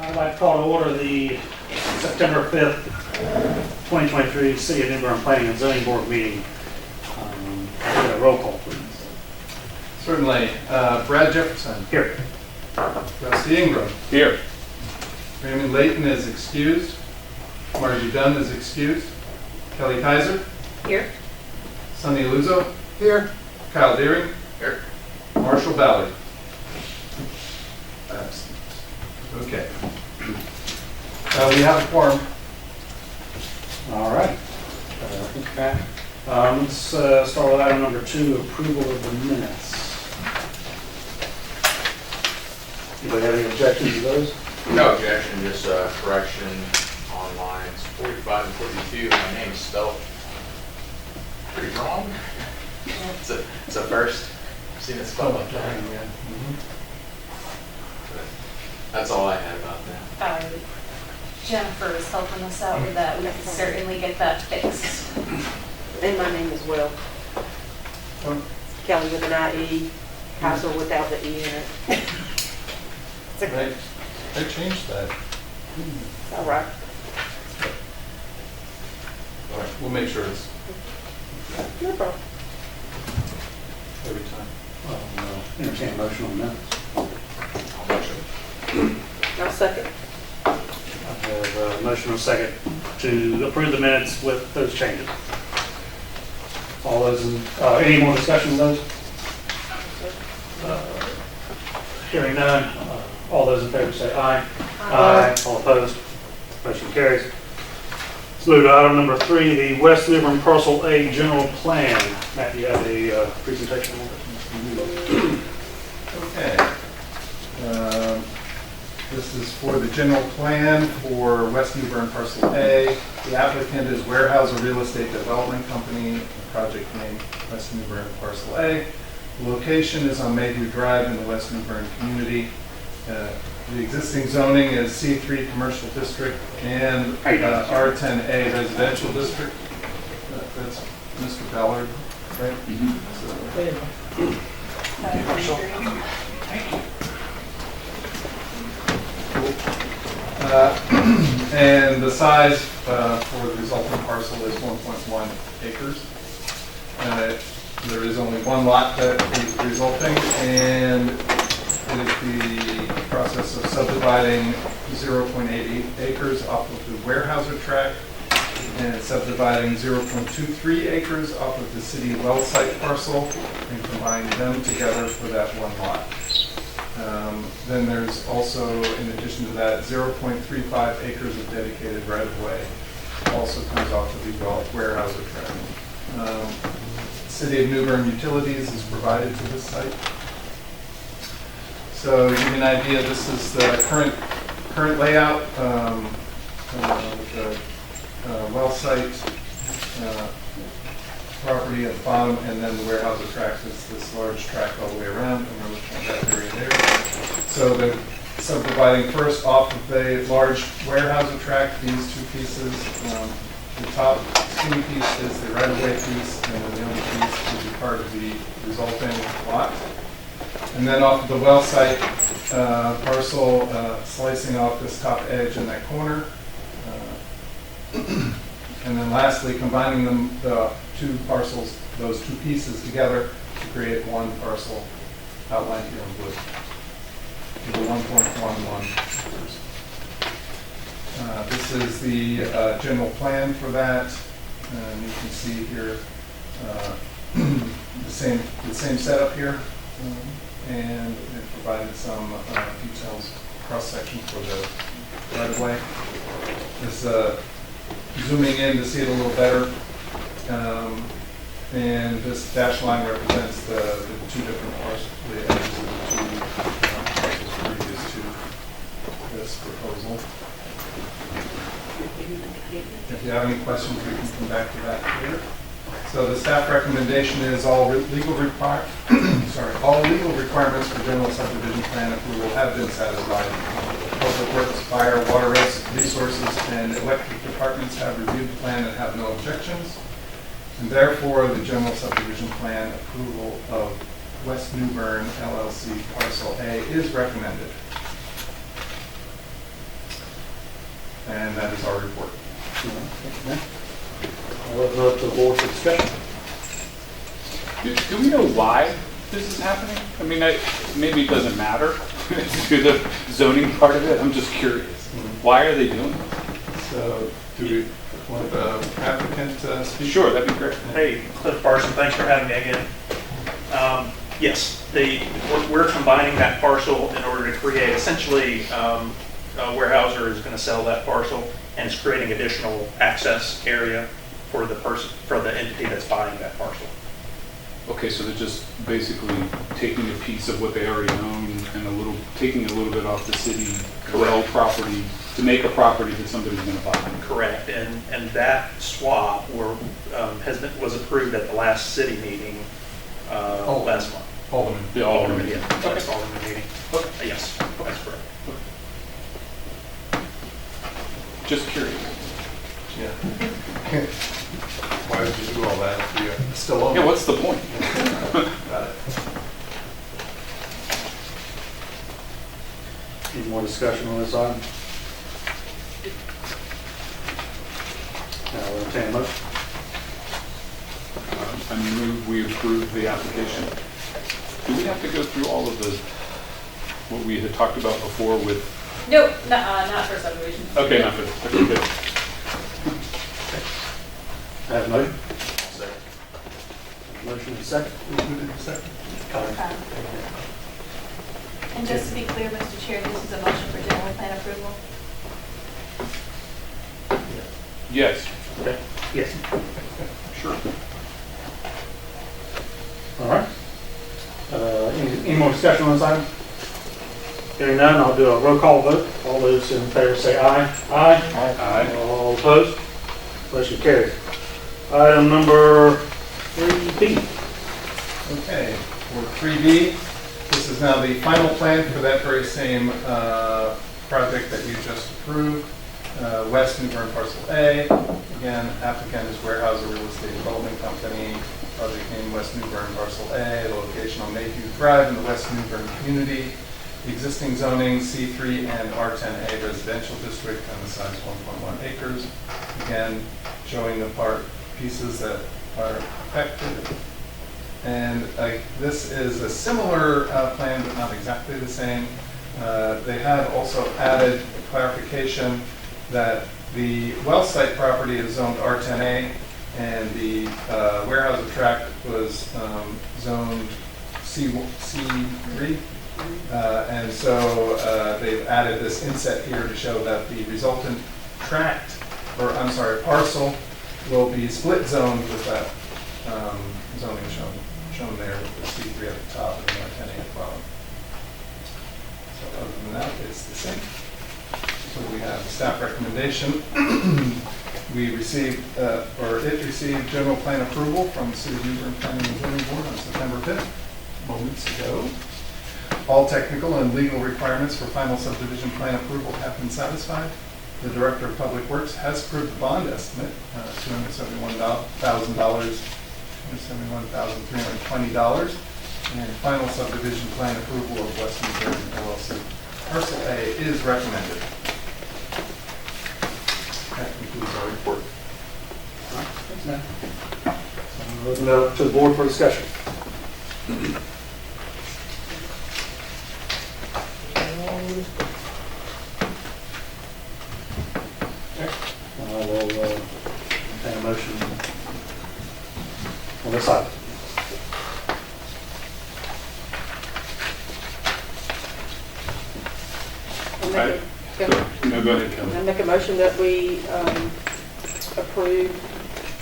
I'd like to call to order the September 5th, 2023 City of New Bern Planning and Zoning Board meeting. Get a roll call, please. Certainly. Brad Jefferson. Here. Rusty Ingram. Here. Raymond Layton is excused. Margie Dunn is excused. Kelly Kaiser. Here. Sonny Luzo. Here. Kyle Deering. Here. Marshall Ballard. Absent. Okay. We have a quorum. All right. Okay. Let's start with item number 2, approval of the minutes. Anybody have any objections to those? No objection, just correction on lines 45 and 42. My name is spelled pretty wrong. It's a first. I've seen it spelled like that. Yeah. That's all I had about that. Jennifer is helping us out with that. We can certainly get that fixed. And my name is Will. Kelly with an I-E, Parcel without the E in it. It's okay. I changed that. All right. All right. We'll make sure it's No problem. every time. Entertain a motion on that. I'll motion. I'll second. I have a motion and a second to approve the minutes with those changes. All those, any more discussion on those? Hearing none, all those in favor say aye. Aye. All opposed? Motion carries. Let's move to item number 3, the West New Bern Parcel A General Plan. Matt, you have a presentation on it? Okay. This is for the general plan for West New Bern Parcel A. The applicant is Weyerhaeuser Real Estate Development Company, the project name West New Bern Parcel A. The location is on Mahew Drive in the West New Bern community. The existing zoning is C3 Commercial District and R10A Residential District. That's Mr. Ballard, right? And the size for the resulting parcel is 1.1 acres. There is only one lot that is resulting, and it is the process of subdividing 0.88 acres off of the Weyerhaeuser tract and subdividing 0.23 acres off of the city well site parcel and combining them together for that one lot. Then there's also, in addition to that, 0.35 acres of dedicated right-of-way also comes off of the Weyerhaeuser tract. City of New Bern Utilities is provided to this site. So to give you an idea, this is the current layout with the well site property at the bottom, and then the Weyerhaeuser tract is this large tract all the way around, and we're looking at that area there. So they're subdividing first off of the large Weyerhaeuser tract, these two pieces. The top skinny piece is the right-of-way piece, and then the other piece will be part of the resulting lot. And then off of the well site parcel, slicing off this top edge in that corner. And then lastly, combining the two parcels, those two pieces together to create one parcel outlined here in blue. The 1.11 acres. This is the general plan for that. And you can see here the same setup here. And it provided some details, cross-section for the right-of-way. This zooming in to see it a little better. And this dashed line represents the two different parcels, the edges of the two parcels previous to this proposal. If you have any questions, we can come back to that later. So the staff recommendation is all legal requirements for general subdivision plan approval have been satisfied. Public Works, Fire, Water Resources, and electric departments have reviewed the plan and have no objections. And therefore, the general subdivision plan approval of West New Bern LLC Parcel A is recommended. and that is our report. I'll open it up to the board for discussion. Do we know why this is happening? I mean, maybe it doesn't matter to the zoning part of it. I'm just curious. Why are they doing it? So, do we want the applicant speak? Sure, that'd be great. Hey, Cliff Parson, thanks for having me again. Yes, we're combining that parcel in order to create, essentially, Weyerhaeuser is going to sell that parcel, and it's creating additional access area for the person, for the entity that's buying that parcel. Okay, so they're just basically taking a piece of what they already own and taking a little bit off the city well property to make a property that somebody's going to buy. Correct, and that swap was approved at the last city meeting last month. Alderman. The Alderman. Yeah, Okay. last Alderman meeting. Okay. Yes, that's correct. Just curious. Yeah. Why would you do all that if you still own it? Yeah, what's the point? Got it. Any more discussion on this item? I'll entertain a motion. I move we approve the application. Do we have to go through all of what we had talked about before with? Nope, not for subdivision. Okay, not for this. Okay, good. I have a motion. Second. Motion and second. Who did the second? And just to be clear, Mr. Chair, this is a motion for general plan approval? Yes, Okay. Yes. sure. All right. Any more discussion on this item? Hearing none, I'll do a roll call vote. All those in favor say aye. Aye. Aye. All opposed? Motion carries. Item number 3B. Okay, for 3B, this is now the final plan for that very same project that you just approved, West New Bern Parcel A. Again, applicant is Weyerhaeuser Real Estate Development Company. Project name West New Bern Parcel A, the location on Mahew Drive in the West New Bern community. The existing zoning C3 and R10A residential district and the size 1.1 acres. Again, showing the pieces that are affected. And this is a similar plan, but not exactly the same. They have also added clarification that the well site property is zoned R10A and the Weyerhaeuser tract was zoned C3. And so they've added this inset here to show that the resultant tract, or I'm sorry, parcel, will be split zoned with that zoning shown there with the C3 at the top and the R10A at the bottom. So other than that, it's the same. So we have staff recommendation. We received, it received general plan approval from the City of New Bern Planning and Zoning Board on September 5th, moments ago. All technical and legal requirements for final subdivision plan approval have been satisfied. The Director of Public Works has approved the bond estimate, $271,320, and final subdivision plan approval of West New Bern LLC. Parcel A is recommended. That concludes our report. Thanks, man. So I'm looking up to the board for discussion. Okay. I will entertain a motion on this item. No, go ahead, Kelly. I make a motion that we approve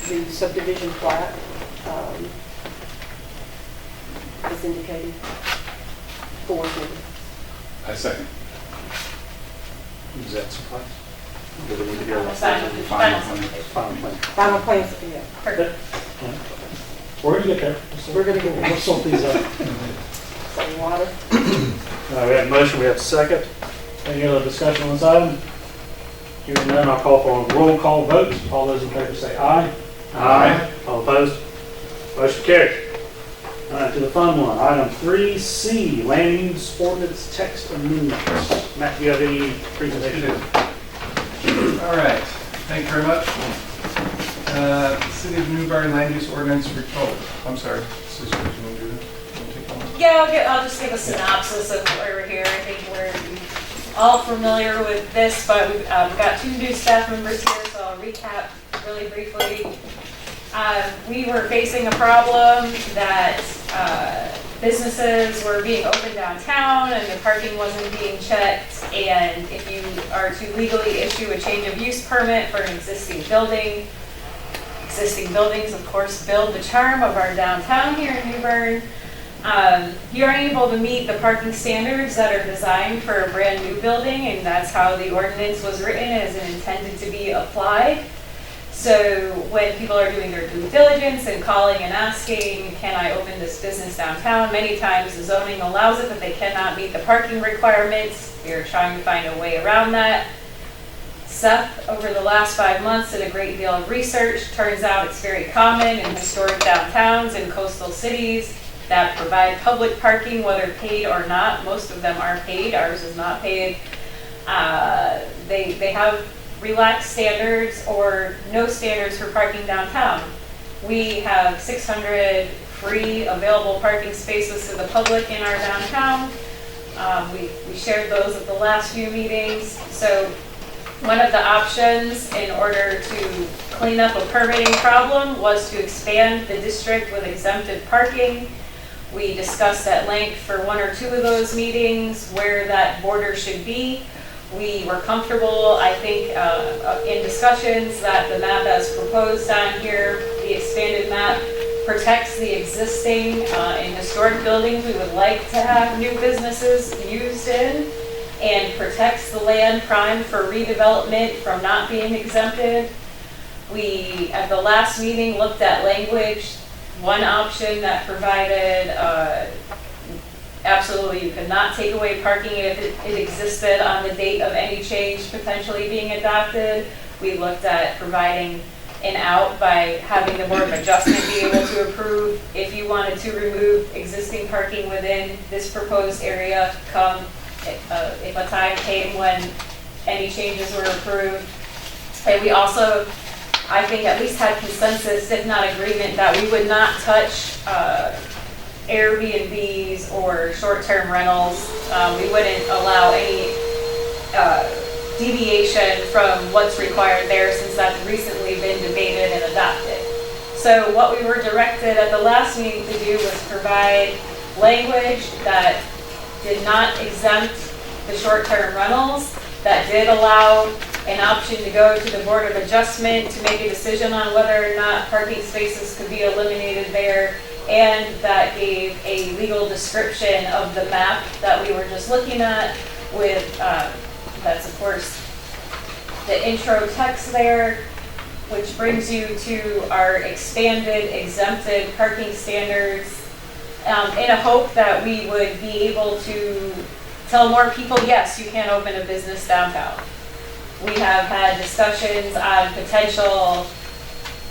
the subdivision plat as indicated for the I second. Is that suffice? Do we need to hear Final what- subdivision. Final Final plan. final plans. Yeah, Perfect. We're gonna get there. we're going to get We'll sort these out. some water. We have a motion, we have a second. Any other discussion on this item? Hearing none, I'll call for a roll call vote. All those in favor say aye. Aye. All opposed? Motion carried. All right, to the fun one. Item 3C, land use ordinance text amendments. Matt, do you have any presentation? All right, thank you very much. City of New Bern Land Use Ordinance, I'm sorry, Susan, do you want to do that? You want to take that one? Yeah, I'll just give a synopsis of why we're here. I think we're all familiar with this, but we've got 2 new staff members here, so I'll recap really briefly. We were facing a problem that businesses were being opened downtown and the parking wasn't being checked. And if you are to legally issue a change of use permit for an existing building, existing buildings, of course, build the charm of our downtown here in New Bern. You are able to meet the parking standards that are designed for a brand new building, and that's how the ordinance was written, as it intended to be applied. So when people are doing their due diligence and calling and asking, can I open this business downtown? Many times the zoning allows it, but they cannot meet the parking requirements. We are trying to find a way around that. Seth, over the last 5 months, did a great deal of research. Turns out it's very common in historic downtowns and coastal cities that provide public parking, whether paid or not. Most of them are paid. Ours is not paid. They have relaxed standards or no standards for parking downtown. We have 600 free available parking spaces to the public in our downtown. We shared those at the last few meetings. So one of the options in order to clean up a permitting problem was to expand the district with exempted parking. We discussed at length for 1 or 2 of those meetings where that border should be. We were comfortable, I think, in discussions that the map as proposed on here, the expanded map, protects the existing and historic buildings we would like to have new businesses used in, and protects the land prime for redevelopment from not being exempted. We, at the last meeting, looked at language. One option that provided absolutely you could not take away parking if it existed on the date of any change potentially being adopted. We looked at providing an out by having the Board of Adjustment be able to approve if you wanted to remove existing parking within this proposed area come if a time came when any changes were approved. And we also, I think, at least had consensus, if not agreement, that we would not touch Airbnbs or short-term rentals. We wouldn't allow any deviation from what's required there, since that's recently been debated and adopted. So what we were directed at the last meeting to do was provide language that did not exempt the short-term rentals, that did allow an option to go to the Board of Adjustment to make a decision on whether or not parking spaces could be eliminated there, and that gave a legal description of the map that we were just looking at with, that's of course the intro text there, which brings you to our expanded exempted parking standards, in a hope that we would be able to tell more people, yes, you can open a business downtown. We have had discussions on potential,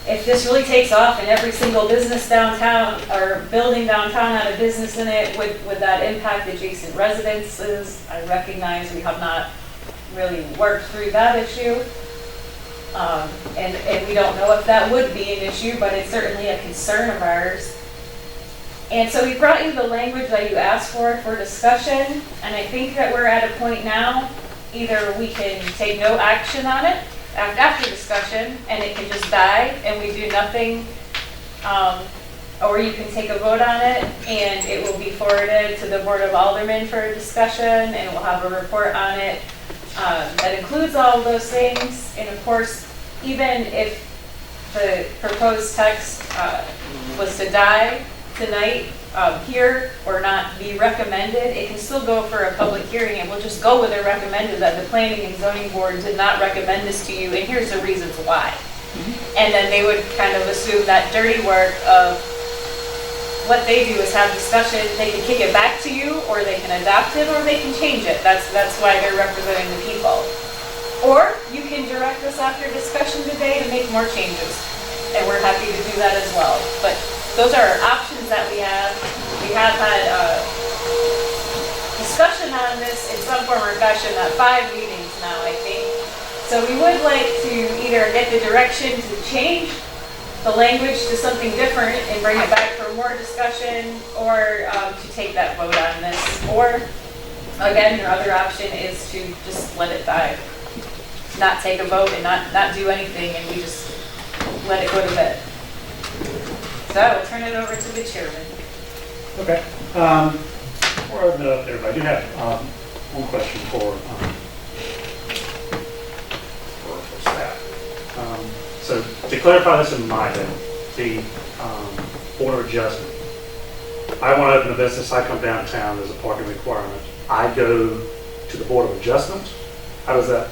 if this really takes off and every single business downtown or building downtown had a business in it, would that impact adjacent residences? I recognize we have not really worked through that issue. And we don't know if that would be an issue, but it's certainly a concern of ours. And so we brought you the language that you asked for discussion, and I think that we're at a point now, either we can take no action on it after discussion, and it can just die, and we do nothing, or you can take a vote on it, and it will be forwarded to the Board of Aldermen for a discussion, and we'll have a report on it that includes all of those things. And of course, even if the proposed text was to die tonight here or not be recommended, it can still go for a public hearing, and we'll just go with it recommended that the Planning and Zoning Board did not recommend this to you, and here's the reasons why. And then they would kind of assume that dirty work of what they do is have discussion. They can kick it back to you, or they can adopt it, or they can change it. That's why they're representing the people. Or you can direct us after discussion today to make more changes, and we're happy to do that as well. But those are options that we have. We have had discussion on this in some form or fashion at 5 meetings now, I think. So we would like to either get the direction to change the language to something different and bring it back for more discussion, or to take that vote on this. Or, again, your other option is to just let it die. Not take a vote and not do anything, and we just let it go to bed. So I will turn it over to the chairman. Okay. Before I open it up to everybody, I do have one question for staff. So to clarify this in my head, the Board of Adjustment. I want to open a business, I come downtown, there's a parking requirement. I go to the Board of Adjustment? How does that,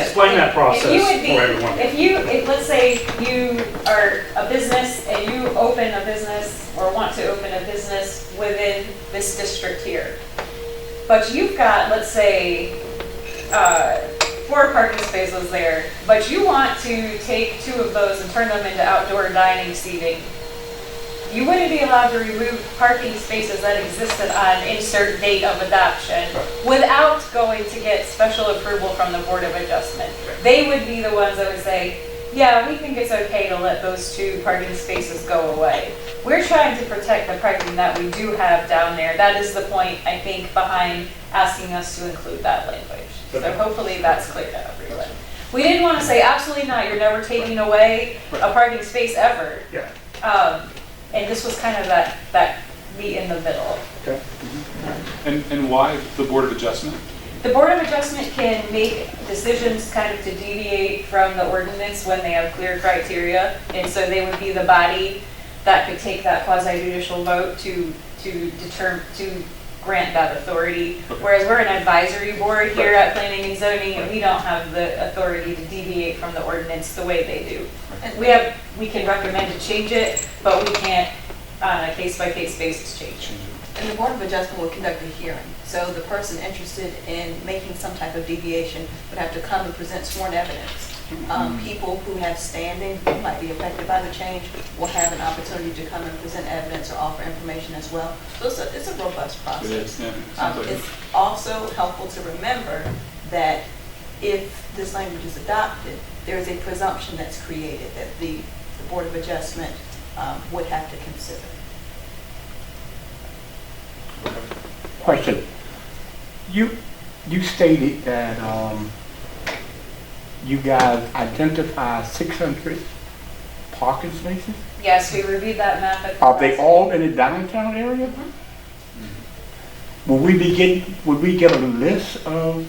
explain that process If you would be, for everyone. if let's say you are a business and you open a business or want to open a business within this district here, but you've got, let's say, 4 parking spaces there, but you want to take 2 of those and turn them into outdoor dining seating, you wouldn't be allowed to remove parking spaces that existed on insert date of adoption without going to get special approval from the Board of Adjustment. They would be the ones that would say, yeah, we think it's okay to let those 2 parking spaces go away. We're trying to protect the parking that we do have down there. That is the point, I think, behind asking us to include that language. So hopefully that's clear to everyone. We didn't want to say, absolutely not, you're never taking away a parking space ever. Yeah. And this was kind of that meet in the middle. Okay. And why the Board of Adjustment? The Board of Adjustment can make decisions kind of to deviate from the ordinance when they have clear criteria. And so they would be the body that could take that quasi-judicial vote to grant that authority. Okay. Whereas we're an advisory board here at Planning and Zoning, and we don't have the authority to deviate from the ordinance the way they do. And we can recommend to change it, but we can't on a case-by-case basis change it. And the Board of Adjustment will conduct a hearing. So the person interested in making some type of deviation would have to come and present sworn evidence. People who have standing, who might be affected by the change, will have an opportunity to come and present evidence or offer information as well. So it's a robust process. It is, yeah. Sounds like It's also helpful to remember that if this language is adopted, there is a presumption that's created that the Board of Adjustment would have to consider. Question. You stated that you guys identify 600 parking spaces? Yes, we reviewed that map at the Are they last all meeting. in the downtown area? Will we get a list of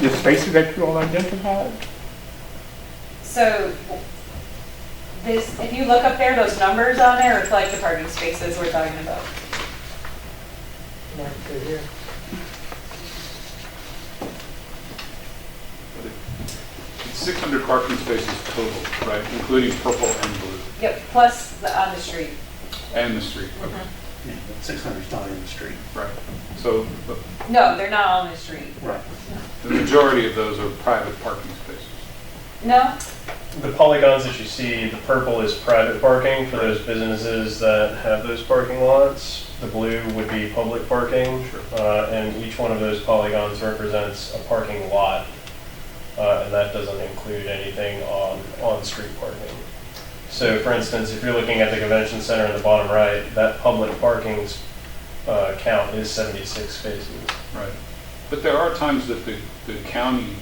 the spaces that you all identified? So if you look up there, those numbers on there reflect the parking spaces we're talking about. It's 600 parking spaces total, right, including purple and blue, Yep, plus on the street. and the street. Okay. Yeah, but 600 is not in the street. Right. So No, they're not on the street. Right. the majority of those are private parking spaces. No? The polygons that you see, the purple is private parking for those businesses that have those parking lots. The blue would be public parking, and each one of those polygons represents a parking lot, and that doesn't include anything on street parking. So for instance, if you're looking at the convention center in the bottom right, that public parking count is 76 spaces. Right. But there are times that the county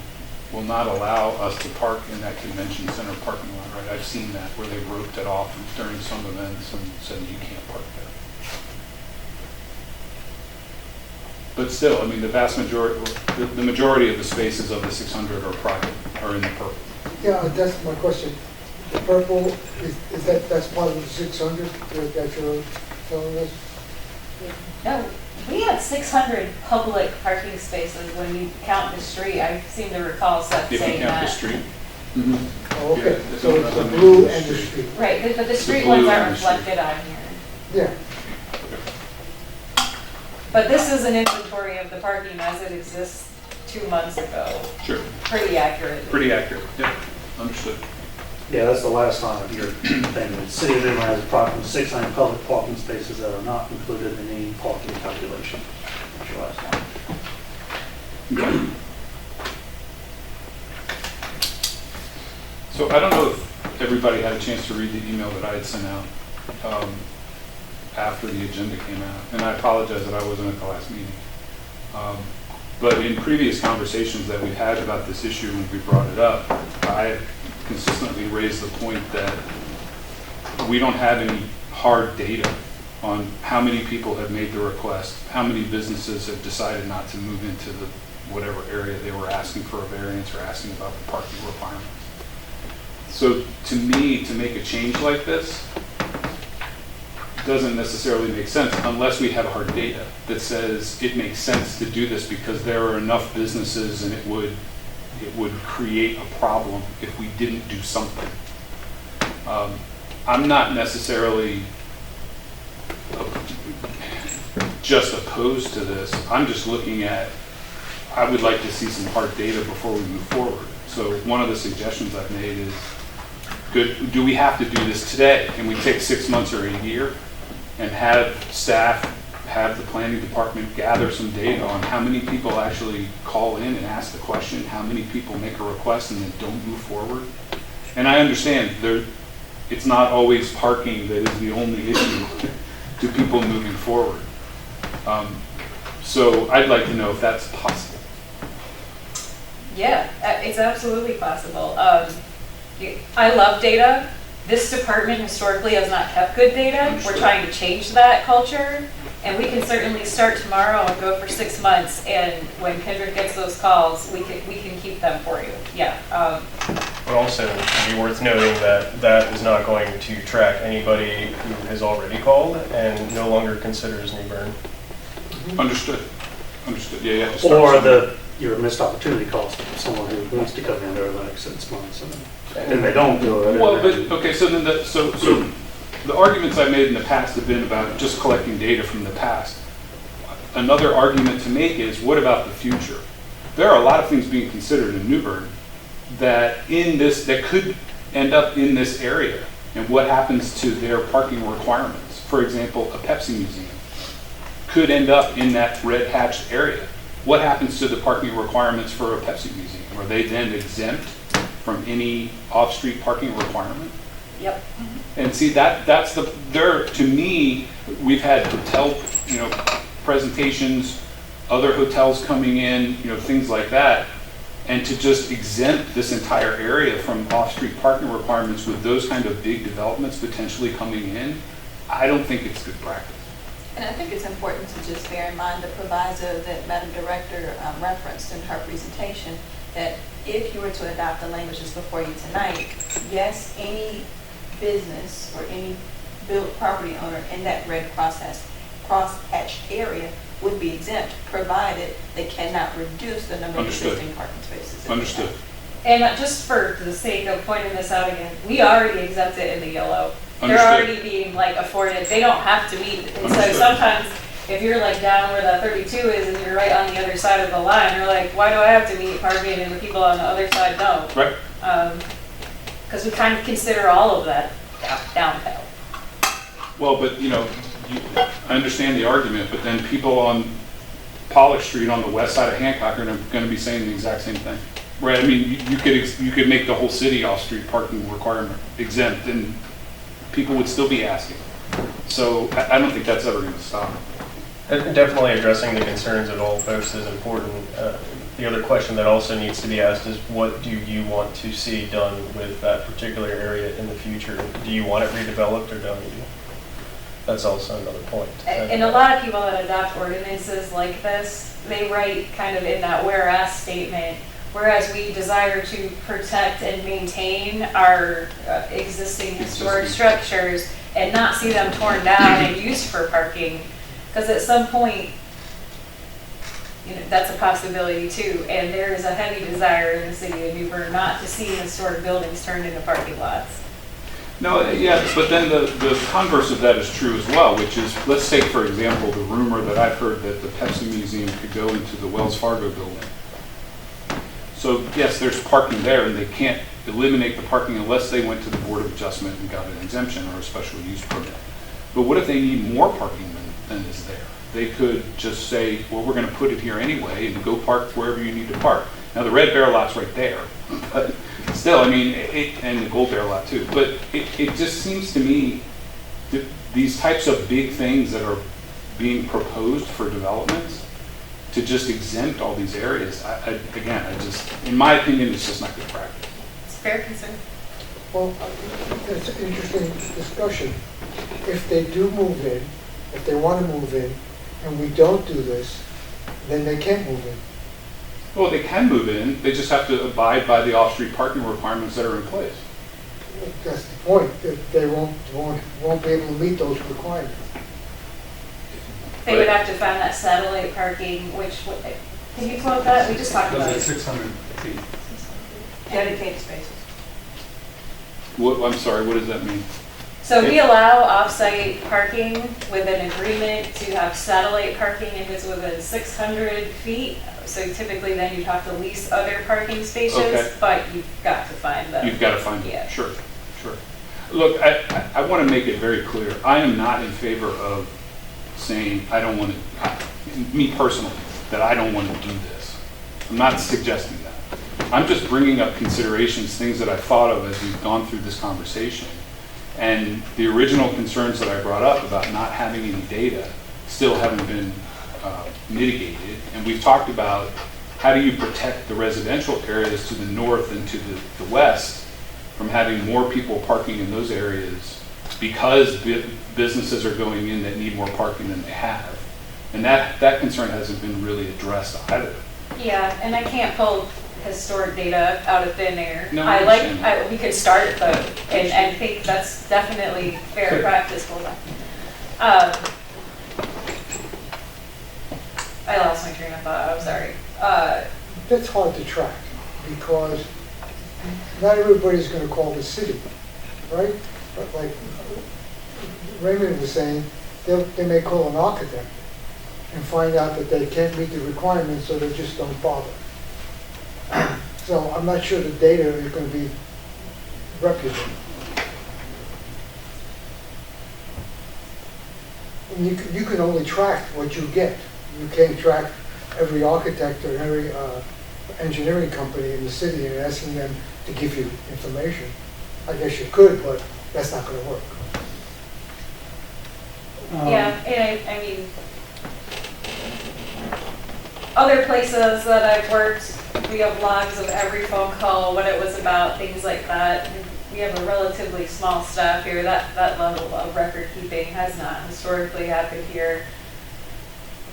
will not allow us to park in that convention center parking lot, right? I've seen that where they roped it off during some events and said you can't park there. But still, I mean, the vast majority, the majority of the spaces of the 600 are private, are in the purple. Yeah, that's my question. The purple, that's part of the 600 that you're telling us? No, we had 600 public parking spaces when you count the street. I seem to recall If you saying count the that. street. Oh, okay, Yeah, so it's the blue and the street. Right, but the street blue ones aren't and the street. reflected on here. Yeah, But this is an inventory of the parking as it exists 2 months ago. Sure. Pretty accurate. Pretty accurate. Yeah, understood. Yeah, that's the last line of your thing. The city of Bern has approximately 600 public parking spaces that are not included in any parking calculation. That's your last line. So I don't know if everybody had a chance to read the email that I had sent out after the agenda came out, and I apologize that I wasn't at the last meeting. But in previous conversations that we've had about this issue when we brought it up, I have consistently raised the point that we don't have any hard data on how many people have made the request, how many businesses have decided not to move into the whatever area they were asking for a variance or asking about the parking requirements. So to me, to make a change like this doesn't necessarily make sense unless we have hard data that says it makes sense to do this because there are enough businesses and it would create a problem if we didn't do something. I'm not necessarily just opposed to this. I'm just looking at, I would like to see some hard data before we move forward. So one of the suggestions I've made is, do we have to do this today? Can we take 6 months or a year and have staff, have the planning department gather some data on how many people actually call in and ask the question, how many people make a request and then don't move forward? And I understand it's not always parking that is the only issue to people moving forward. So I'd like to know if that's possible. Yeah, it's absolutely possible. I love data. This department historically has not kept good data. Understood. We're trying to change that culture, and we can certainly start tomorrow and go for 6 months. And when Kendrick gets those calls, we can keep them for you. Yeah. But also, it'd be worth noting that that is not going to track anybody who has already called and no longer considers New Bern. Understood. Understood. Yeah, you have to start Or somewhere. your missed opportunity cost of someone who wants to come in over the next 6 months and they don't do it. Well, but okay, so then so the arguments I made in the past have been about just collecting data from the past. Another argument to make is, what about the future? There are a lot of things being considered in New Bern that could end up in this area, and what happens to their parking requirements. For example, a Pepsi museum could end up in that red hatched area. What happens to the parking requirements for a Pepsi museum? Are they then exempt from any off-street parking requirement? Yep. And see, to me, we've had hotel, presentations, other hotels coming in, things like that. And to just exempt this entire area from off-street parking requirements with those kind of big developments potentially coming in, I don't think it's good practice. And I think it's important to just bear in mind the proviso that Madam Director referenced in her presentation, that if you were to adopt the languages before you tonight, yes, any business or any built property owner in that red cross-hatched area would be exempt, provided they cannot reduce the number of existing parking spaces. that they Understood. have. And just for the sake of pointing this out again, we already exempt it in the yellow. They're Understood. already being afforded, they don't have to meet. And so Understood. sometimes if you're down where that 32 is and you're right on the other side of the line, you're like, why do I have to meet parking and the people on the other side don't? Right. Because we kind of consider all of that downhill. Well, but I understand the argument, but then people on Pollock Street on the west side of Hancock are going to be saying the exact same thing, right? I mean, you could make the whole city off-street parking requirement exempt, and people would still be asking. So I don't think that's ever going to stop. And definitely addressing the concerns of all folks is important. The other question that also needs to be asked is, what do you want to see done with that particular area in the future? Do you want it redeveloped or don't you? That's also another point. And a lot of people that adopt ordinances like this, they write kind of in that whereas statement, whereas we desire to protect and maintain our existing historic structures and not see them torn down and used for parking. Because at some point, that's a possibility too. And there is a heavy desire in the city of New Bern not to see historic buildings turned into parking lots. No, yeah, but then the converse of that is true as well, which is, let's take, for example, the rumor that I've heard that the Pepsi Museum could go into the Wells Fargo building. So yes, there's parking there, and they can't eliminate the parking unless they went to the Board of Adjustment and got an exemption or a special use permit. But what if they need more parking than is there? They could just say, well, we're going to put it here anyway and go park wherever you need to park. Now, the Red Bear lot's right there, but still, I mean, and the Gold Bear lot too. But it just seems to me that these types of big things that are being proposed for developments, to just exempt all these areas, again, in my opinion, it's just not good practice. It's a fair concern. Well, it's an interesting discussion. If they do move in, if they want to move in, and we don't do this, then they can't move in. Well, they can move in, they just have to abide by the off-street parking requirements that are in place. That's the point, that they won't be able to meet those requirements. They would have to find that satellite parking, which, can you quote that? We just talked about it. 600 feet. Dedicated spaces. I'm sorry, what does that mean? So we allow off-site parking with an agreement to have satellite parking if it's within 600 feet. So typically then you'd have to lease other parking spaces, Okay. but you've got to find them. You've got to find Yeah. it, sure. Look, I want to make it very clear, I am not in favor of saying I don't want to, me personally, that I don't want to do this. I'm not suggesting that. I'm just bringing up considerations, things that I thought of as we've gone through this conversation. And the original concerns that I brought up about not having any data still haven't been mitigated. And we've talked about how do you protect the residential areas to the north and to the west from having more people parking in those areas because businesses are going in that need more parking than they have. And that concern hasn't been really addressed either. Yeah, and I can't pull historic data out of thin air. No, I understand. We could start though, and think that's definitely fair Good. practice. Hold on. I lost my train of thought, I'm sorry. That's hard to track, because not everybody's gonna call the city, right? But like Raymond was saying, they may call an architect and find out that they can't meet the requirements, so they just don't bother. So I'm not sure the data is gonna be reputable. And you can only track what you get. You can't track every architect or every engineering company in the city and asking them to give you information. I guess you could, but that's not gonna work. Yeah, and I mean, other places that I've worked, we have logs of every phone call, what it was about, things like that. We have a relatively small staff here. That level of record keeping has not historically happened here.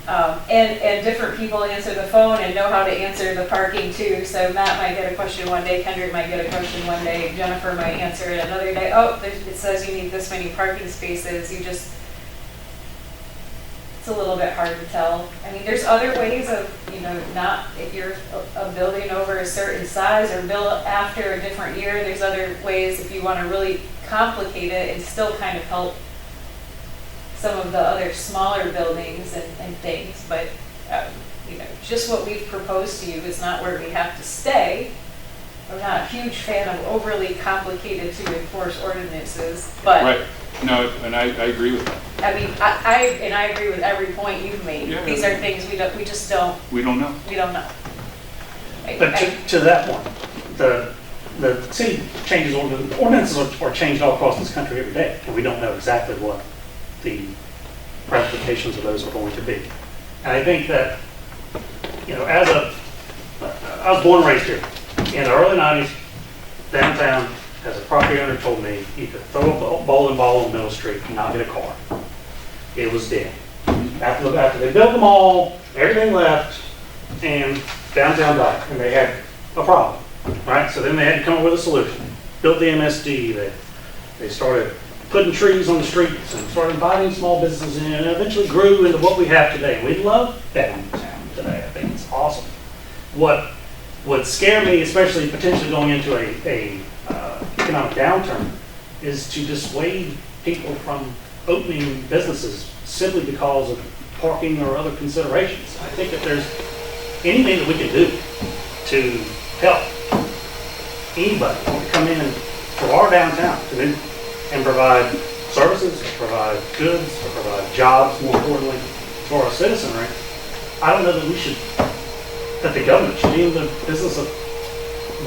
And different people answer the phone and know how to answer the parking too. So Matt might get a question one day, Kendrick might get a question one day, Jennifer might answer it another day. Oh, it says you need this many parking spaces. It's a little bit hard to tell. I mean, there's other ways of, not, if you're a building over a certain size or built after a different year, there's other ways if you want to really complicate it and still kind of help some of the other smaller buildings and things, but just what we've proposed to you is not where we have to stay. I'm not a huge fan of overly complicated to enforce ordinances, but Right. No, and I agree with that. I mean, I agree with every point you've made. Yeah. These are things we just don't We don't know. know. But to that one, the city changes ordinances are changed all across this country every day, and we don't know exactly what the ramifications of those are going to be. And I think that, I was born and raised here. In the early 90s, downtown, as a property owner told me, you could throw a bowling ball on Middle Street and not hit a car. It was dead. After they built the mall, everything left, and downtown died, and they had a problem, right? So then they had to come up with a solution. Built the MSD, they started putting trees on the streets and started inviting small businesses in, and eventually grew into what we have today. We love downtown today. I think it's awesome. What would scare me, especially potentially going into a economic downturn, is to dissuade people from opening businesses simply because of parking or other considerations. I think that there's anything that we can do to help anybody who want to come in to our downtown and provide services, provide goods, or provide jobs, more importantly, for our citizenry. I don't know that we should that the government should be in the business of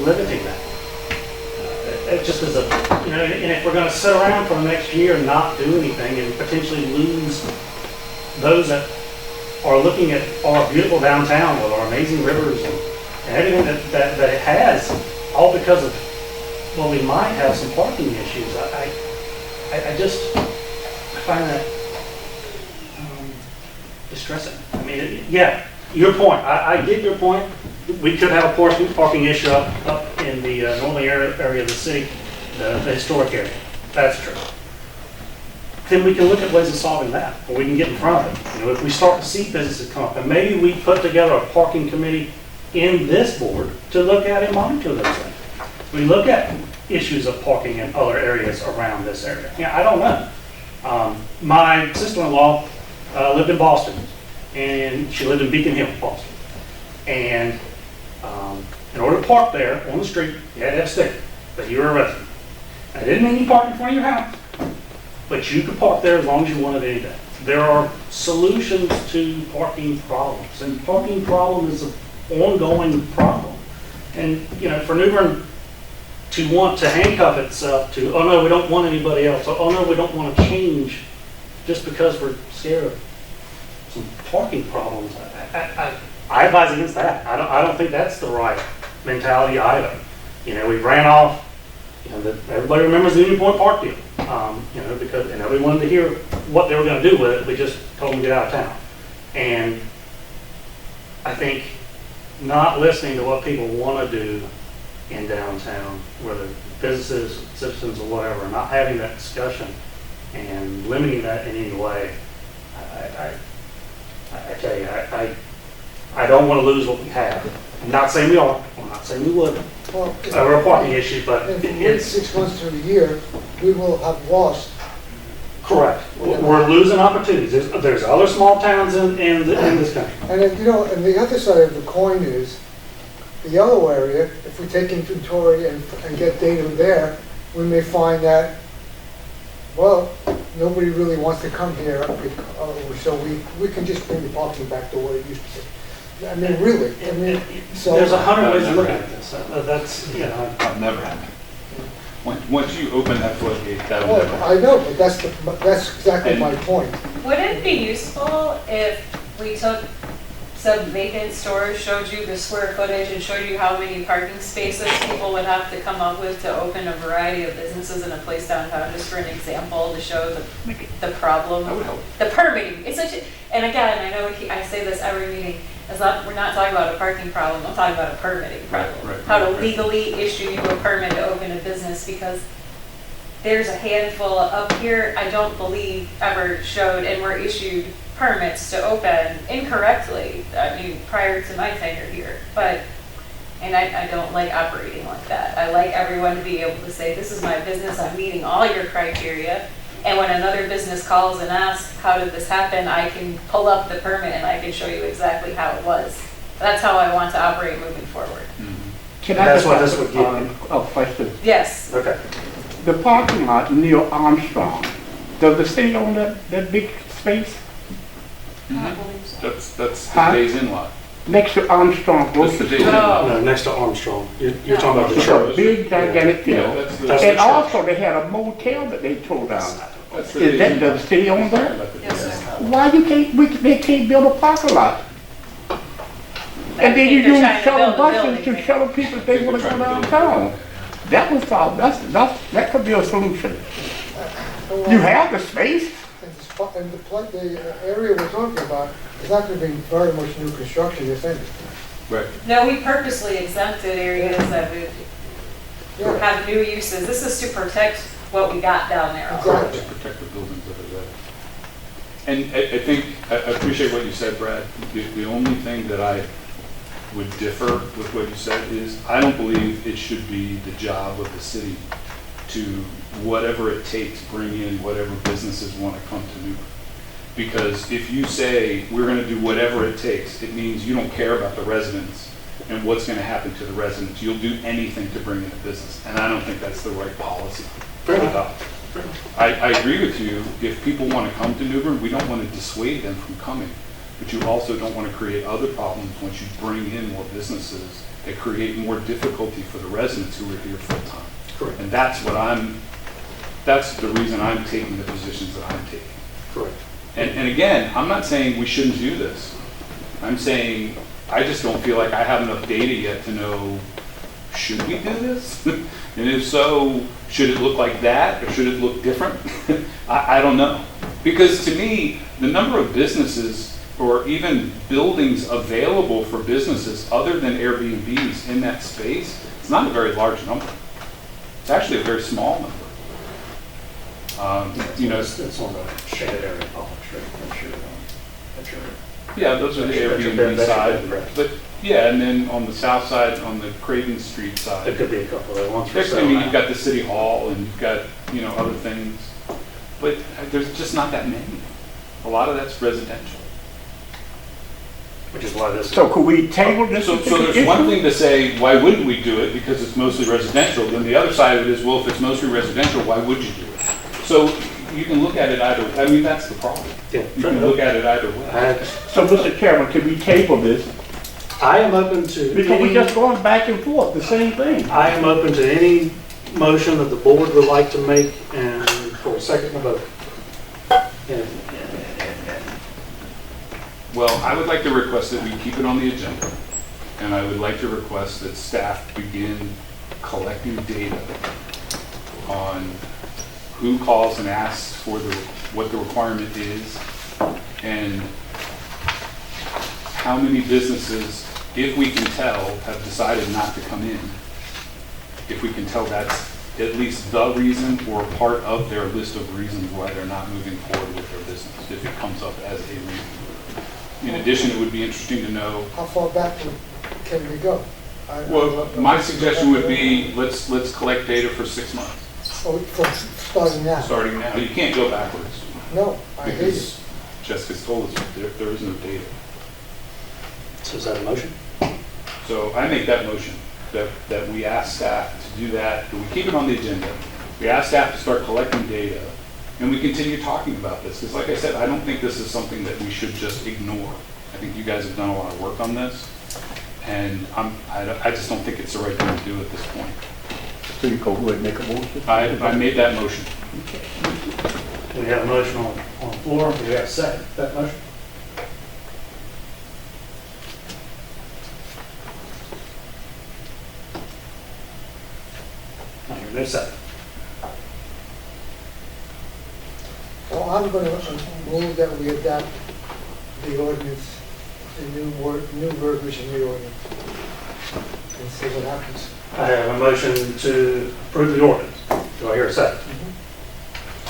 limiting that. It just is a, you know, and if we're gonna sit around for the next year and not do anything and potentially lose those that are looking at our beautiful downtown with our amazing rivers and everything that it has, all because of, well, we might have some parking issues. I just find that distressing. I mean, yeah, your point. I get your point. We could have a parking issue up in the northern area of the city, the historic area. That's true. Then we can look at ways of solving that, or we can get in front of it. You know, if we start to see businesses come up, and maybe we put together a parking committee in this board to look at and monitor those things. We look at issues of parking in other areas around this area. Yeah, I don't know. My sister-in-law lived in Boston, and she lived in Beacon Hill, Boston. And in order to park there on the street, you had to have a sticker that you were a resident. That didn't mean you parked in front of your house, but you could park there as long as you wanted anything. There are solutions to parking problems, and parking problem is an ongoing problem. And, you know, for New Bern to want to handcuff itself to, oh no, we don't want anybody else, or oh no, we don't want to change just because we're scared of some parking problems, I advise against that. I don't think that's the right mentality either. You know, we ran off, you know, everybody remembers the Union Point Park deal, you know, because, and everybody wanted to hear what they were going to do with it. We just told them to get out of town. And I think not listening to what people want to do in downtown, whether businesses, citizens, or whatever, not having that discussion and limiting that in any way, I tell you, I don't want to lose what we have. I'm not saying we are. I'm not saying we would. Well, We're a parking issue, but if we wait 6 months to a year, we will have lost. correct. We're losing opportunities. There's other small towns in this country. And then, you know, and the other side of the coin is the yellow area. If we take inventory and get data there, we may find that, well, nobody really wants to come here, so we can just bring the parking back to what it used to be. I mean, really, I mean, so. There's 100 ways to look at this. That's, you know. That'll never happen. Once you open that floodgate, that'll never happen. I know, but that's exactly my point. Would it be useful if we took some vacant stores, showed you the square footage, and showed you how many parking spaces people would have to come up with to open a variety of businesses in a place downtown, just for an example, to show the problem? That would help. The permitting, it's such a, and again, I know I say this every meeting, we're not talking about a parking problem, I'm talking about a permitting problem. Right, How to right. legally issue you a permit to open a business, because there's a handful up here, I don't believe ever showed and were issued permits to open incorrectly, I mean, prior to my tenure here. But, and I don't like operating like that. I like everyone to be able to say, this is my business, I'm meeting all your criteria. And when another business calls and asks, how did this happen, I can pull up the permit and I can show you exactly how it was. That's how I want to operate moving forward. Can I That's just what ask this would give you. a question? Yes. Okay. The parking lot near Armstrong, does the city own that big space? I believe so. That's the Huh? Days Inn lot. Next to Armstrong That's the grocery Days Inn store? lot. No, next to Armstrong. You're talking about the It's a church. big gigantic Yeah, field. that's the. That's the And church. also they had a motel that they tore down. That's the Is Days that, Inn does lot. the city own that? Yes, sir. Why they can't build a parking lot? I And then think you they're use trying to shuttle build a buses building. to shuttle people if they wanna go downtown. That would solve, that could be a solution. You have the space. And the area we're talking about is not going to be very much new construction, if any. Right. No, we purposely exempted areas that would Yeah, have new uses. This is to protect what we got down there. exactly. To protect the buildings that are there. And I think, I appreciate what you said, Brad. The only thing that I would differ with what you said is, I don't believe it should be the job of the city to, whatever it takes, bring in whatever businesses want to come to New Bern. Because if you say, we're going to do whatever it takes, it means you don't care about the residents and what's going to happen to the residents. You'll do anything to bring in a business. And I don't think that's the right policy. I agree with you. If people want to come to New Bern, we don't want to dissuade them from coming. but you also don't want to create other problems once you bring in more businesses that create more difficulty for the residents who are here full-time. Correct. And that's the reason I'm taking the positions that I'm taking. Correct. And again, I'm not saying we shouldn't do this. I'm saying I just don't feel like I have enough data yet to know, should we do this? And if so, should it look like that or should it look different? I don't know. Because to me, the number of businesses or even buildings available for businesses other than Airbnbs in that space, it's not a very large number. It's actually a very small number. It's on the shaded area, Palmer Street, I'm sure. That's your. Yeah, those are the That's your Airbnb bed and side. breakfast. But yeah, and then on the south side, on the Creighton Street There side. could be a couple of ones for Next sale to me, now. you've got the city hall and you've got, other things. But there's just not that many. A lot of that's residential. Which is why this. So could we table this? So there's one thing to say, why wouldn't we do it? Because it's mostly residential. Then the other side of it is, well, if it's mostly residential, why would you do it? So you can look at it either, that's the problem. Yeah, You can look at it either way. So, Mr. Chairman, could we table this? I am open to. Because we're just going back and forth, the same thing. I am open to any motion that the board would like to make and for a second to vote. And Well, I would like to request that we keep it on the agenda. And I would like to request that staff begin collecting data on who calls and asks for what the requirement is and how many businesses, if we can tell, have decided not to come in. If we can tell that's at least the reason or part of their list of reasons why they're not moving forward with their business, if it comes up as a reason. In addition, it would be interesting to know, How far back can we go? well, my suggestion would be, let's collect data for 6 months, Oh, from starting now? starting now. You can't go backwards, No, I hear you. because Jessica's told us there is no data. so is that a motion? So I make that motion, that we ask staff to do that, that we keep it on the agenda. We ask staff to start collecting data, and we continue talking about this. Because like I said, I don't think this is something that we should just ignore. I think you guys have done a lot of work on this, and I just don't think it's the right thing to do at this point. So you go ahead and make a motion? I made that motion. We have a motion on the floor. Do we have a second for that motion? I hear no second. Well, I'm going to move that we adopt the ordinance, the new verbiage in the ordinance, and see what happens. I have a motion to approve the ordinance. Do I hear a second?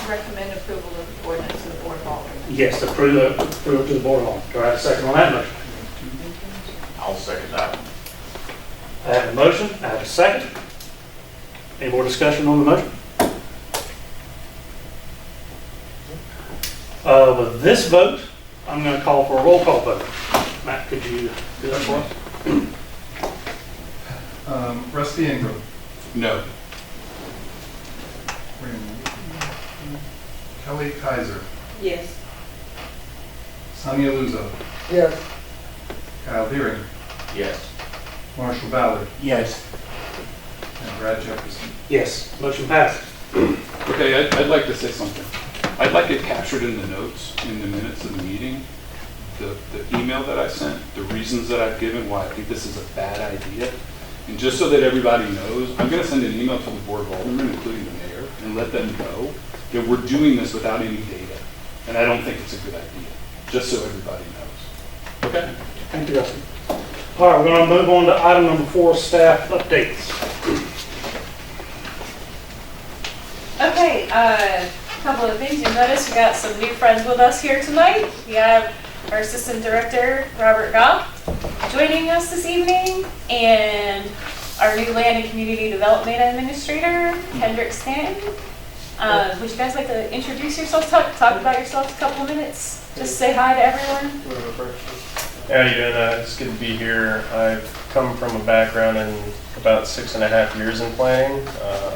Recommend approval of the ordinance to the Board of Aldermen. Yes, approve it to the board of Aldermen. Do I have a second on that motion? I'll second that. I have a motion, I have a second. Any more discussion on the motion? With this vote, I'm going to call for a roll call vote. Matt, could you do that for us? Rusty Ingram. No. Kelly Kaiser. Yes. Sonia Luzo. Yes, Kyle Deering. Yes. Marshall Ballard. Yes. And Brad Jefferson. Yes, motion passes. Okay, I'd like to say something. I'd like it captured in the notes, in the minutes of the meeting, the email that I sent, the reasons that I've given why I think this is a bad idea. And just so that everybody knows, I'm going to send an email to the Board of Aldermen, including the mayor, and let them know that we're doing this without any data. And I don't think it's a good idea, just so everybody knows. Okay? Thank you, Dustin. All right, we're going to move on to item number 4, staff updates. Okay, couple of things. You'll notice we got some new friends with us here tonight. We have our Assistant Director, Robert Goff, joining us this evening, and our new Land and Community Development Administrator, Kendrick Stanton. Would you guys like to introduce yourselves, talk about yourselves a couple of minutes? Just say hi to everyone. How you doing? It's good to be here. I've come from a background in about 6.5 years in planning.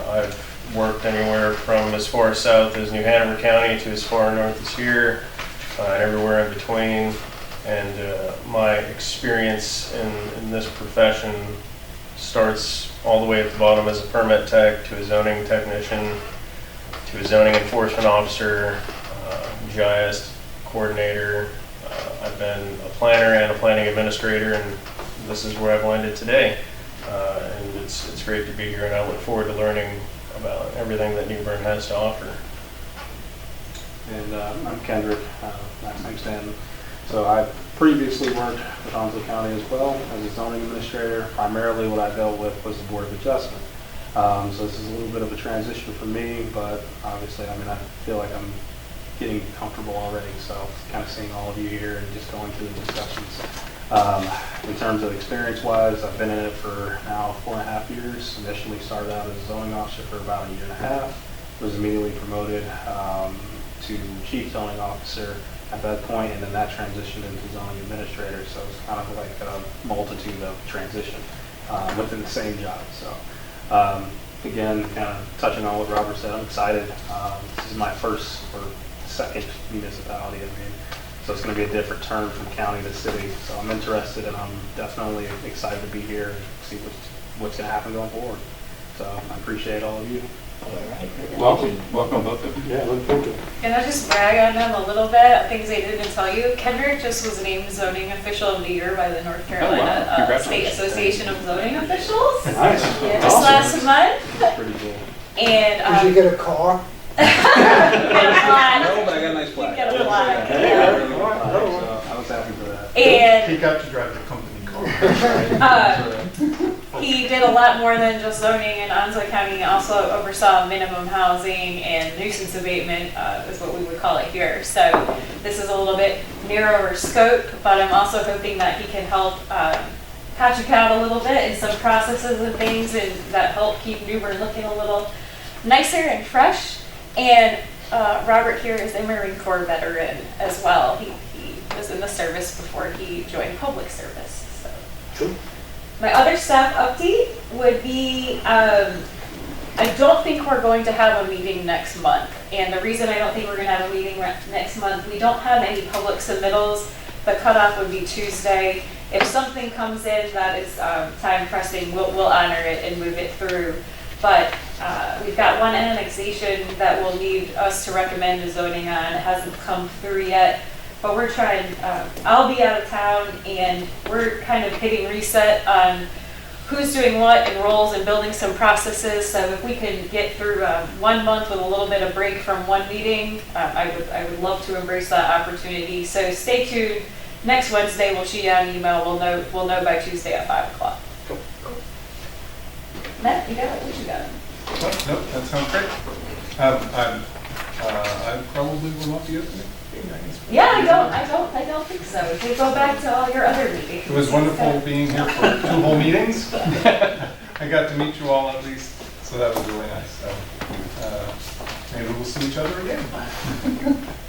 I've worked anywhere from as far south as New Hanover County to as far north as here, and everywhere in between. And my experience in this profession starts all the way at the bottom as a permit tech to a zoning technician to a zoning enforcement officer, GIS coordinator. I've been a planner and a planning administrator, and this is where I've landed today. And it's great to be here, and I look forward to learning about everything that New Bern has to offer. And I'm Kendrick, last name Stanton. So I previously worked with Onslow County as well as a zoning administrator. Primarily what I dealt with was the Board of Adjustment. So this is a little bit of a transition for me, but obviously, I mean, I feel like I'm getting comfortable already. So kind of seeing all of you here and just going through the discussions. In terms of experience-wise, I've been in it for now 4.5 years. Initially started out as a zoning officer for about 1.5 years. Was immediately promoted to chief zoning officer at that point, and then that transitioned into zoning administrator. So it's kind of like a multitude of transition within the same job. So again, kind of touching on what Robert said, I'm excited. This is my first or second municipality. I mean, so it's going to be a different turn from county to city. So I'm interested, and I'm definitely excited to be here and see what's going to happen going forward. So I appreciate all of you. Welcome both of you. Yeah, look forward to it. Can I just brag on them a little bit? Things they didn't tell you. Kendrick just was named Zoning Official of the Year by the North Carolina State Congratulations. Association of Zoning Officials. Nice. Yeah, just last month. Pretty cool. And Did you get a car? you get a plaque. No, but I got a nice You plaque. get a plaque. So Yeah. I was happy for that. And He got to drive the company car. he did a lot more than just zoning in Onslow County. He also oversaw minimum housing and nuisance abatement, is what we would call it here. So this is a little bit narrower scope, but I'm also hoping that he can help patch out a little bit in some processes and things and that help keep New Bern looking a little nicer and fresh. And Robert here is a Marine Corps veteran as well. He was in the service before he joined public service. So. Cool. My other staff update would be, I don't think we're going to have a meeting next month. And the reason I don't think we're going to have a meeting next month, we don't have any public submittals. The cutoff would be Tuesday. If something comes in that is time pressing, we'll honor it and move it through. But we've got one annexation that will need us to recommend a zoning on. It hasn't come through yet. But we're trying, I'll be out of town, and we're kind of hitting reset on who's doing what and roles and building some processes. So if we can get through 1 month with a little bit of break from one meeting, I would love to embrace that opportunity. So stay tuned. Next Wednesday, we'll shoot you out an email. We'll know by Tuesday at 5 o'clock. Cool. Matt, you got it? What you got? Nope, that sounds great. I probably will not be opening. Yeah, I don't think so. If we go back to all your other meetings. It was wonderful being here for 2 whole meetings. I got to meet you all at least, so that was really nice. So maybe we'll see each other again.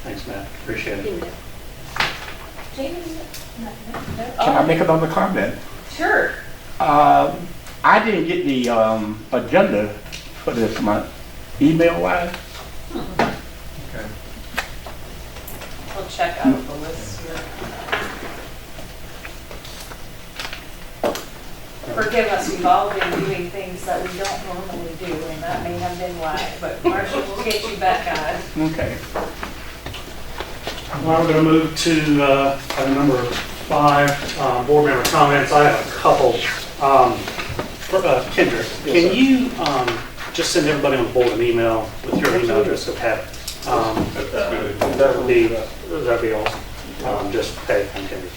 Thanks, Matt. Appreciate it. Jamie? No. Can I make another comment? Sure. I didn't get the agenda for this month, email-wise. Okay. We'll check out the list here. Forgive us, we've all been doing things that we don't normally do, and that may have been why, but Marshall will get you back on. Okay. Well, we're going to move to item number 5, board member comments. I have a couple. Kendrick, can you just send everybody on the board an email with your email address of Pat? That'd be awesome. Just, hey, I'm Kendrick.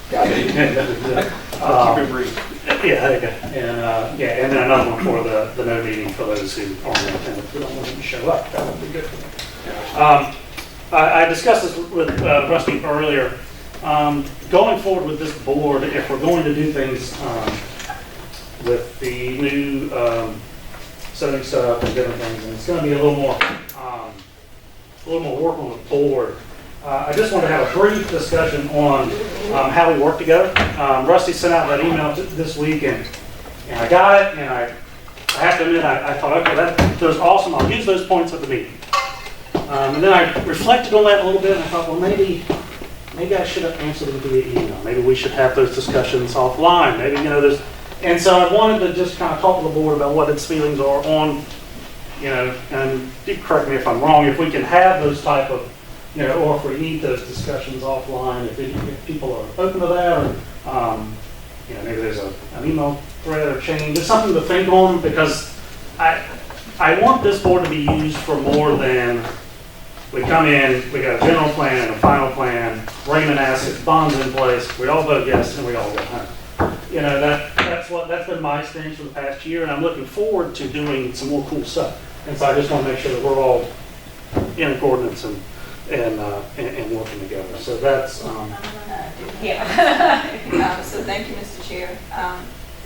Keep it brief. Yeah, there you go. And and then another one for the no meeting for those who aren't in attendance. We don't want them to show up. That would be good for them. I discussed this with Rusty earlier. Going forward with this board, if we're going to do things with the new setting setup and different things, and it's going to be a little more work on the board. I just want to have a brief discussion on how we work together. Rusty sent out that email this week, and I got it, and I have to admit, I thought, okay, that was awesome. I'll use those points at the meeting. And then I reflected on that a little bit, and I thought, well, maybe maybe I should have answered them via email. Maybe we should have those discussions offline. Maybe, there's, and so I wanted to just kind of talk to the board about what its feelings are on, and do correct me if I'm wrong, if we can have those type of, or if we need those discussions offline, if people are open to that, or, maybe there's an email thread or chain, just something to think on, because I want this board to be used for more than, we come in, we got a general plan and a final plan, Raymond asks, bonds in place, we all vote yes, and we all go home. That's been my experience for the past year, and I'm looking forward to doing some more cool stuff. And so I just want to make sure that we're all in accordance and working together. So that's, Yeah. So thank you, Mr. Chair.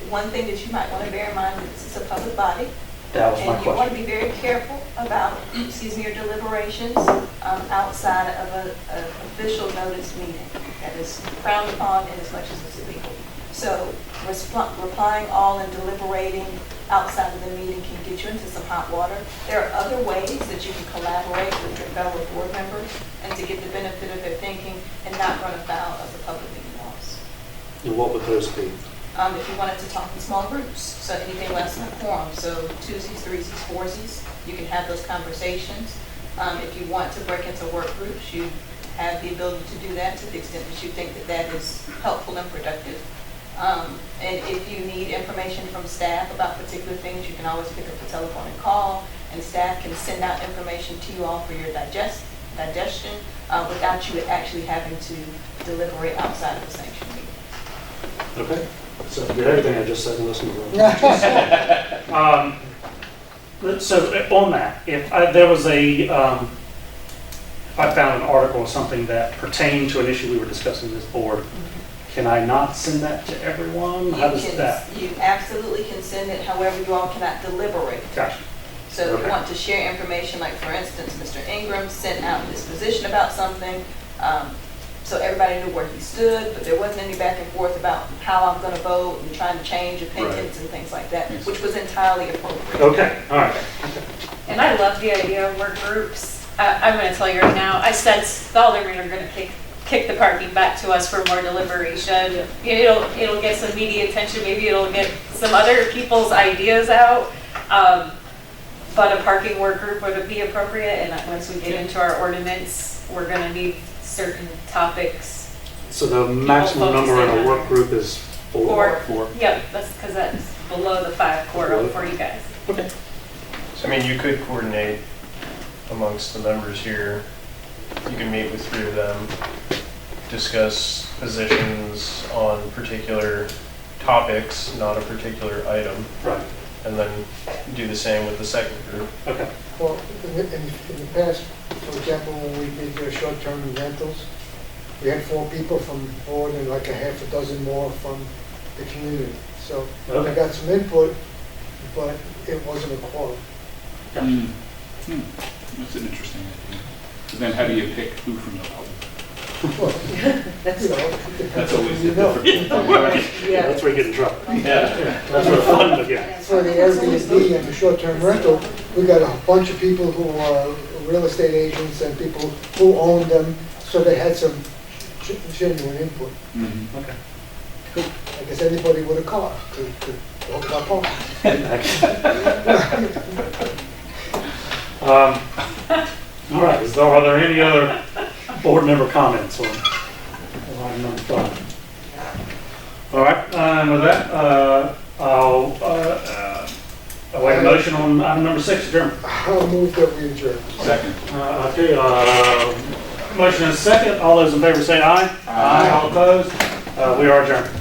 One thing that you might want to bear in mind is this is a public body. that was my And you want to question. be very careful about, your deliberations outside of an official notice meeting. That is frowned upon in as much as it's illegal. So replying all and deliberating outside of the meeting can get you into some hot water. There are other ways that you can collaborate with your fellow board members and to get the benefit of their thinking and not run afoul of the public meeting laws. And what would those be? If you wanted to talk in small groups, so anything less than a quorum, so twosies, threesies, foursies, you can have those conversations. If you want to break into work groups, you have the ability to do that to the extent that you think that that is helpful and productive. And if you need information from staff about particular things, you can always pick up the telephone and call, and staff can send out information to you all for your digestion without you actually having to deliberate outside of the sanctioned meeting. Okay. So you did everything I just said and listen to it. So on that, if there was if I found an article or something that pertained to an issue we were discussing in this board, can I not send that to everyone? How does that? You absolutely can send it, however, you all cannot deliberate. Gotcha. So if Okay. you want to share information, like for instance, Mr. Ingram sent out his position about something, so everybody knew where he stood, but there wasn't any back and forth about how I'm going to vote and trying to change opinions and things like that, which was entirely appropriate. Okay, all right. And I love the idea of work groups. I'm going to tell you right now, I sense the aldermen are going to kick the parking back to us for more deliberation. It'll get some media attention, maybe it'll get some other people's ideas out. But a parking work group would be appropriate, and once we get into our ordinance, we're going to need certain topics. So the maximum number in a work group is four? Yep, that's because that's below the 5 quorum for you guys. Okay. So, I mean, you could coordinate amongst the members here. You can meet with 3 of them, discuss positions on particular topics, not a particular item, Right. and then do the same with the second group. Okay. Well, in the past, for example, when we did the short-term rentals, we had 4 people from the board and like a half a dozen more from the community. So I got some input, but it wasn't a quorum. That's an interesting idea. So then how do you pick who from the public? Well, That's you know, That's always you the know. different. Yeah, that's where you get in trouble. Yeah. That's where fun begins. For the Airbnb and the short-term rental, we got a bunch of people who are real estate agents and people who own them, so they had some genuine input. Okay. I guess anybody with a car could talk about parking. All right, are there any other board member comments on item number 5? All right, with that, I'll await a motion on item number 6, adjournment. I'll move that we adjourn. Second. Okay, motion is second. All those in favor say aye. Aye. All opposed? We are adjourned.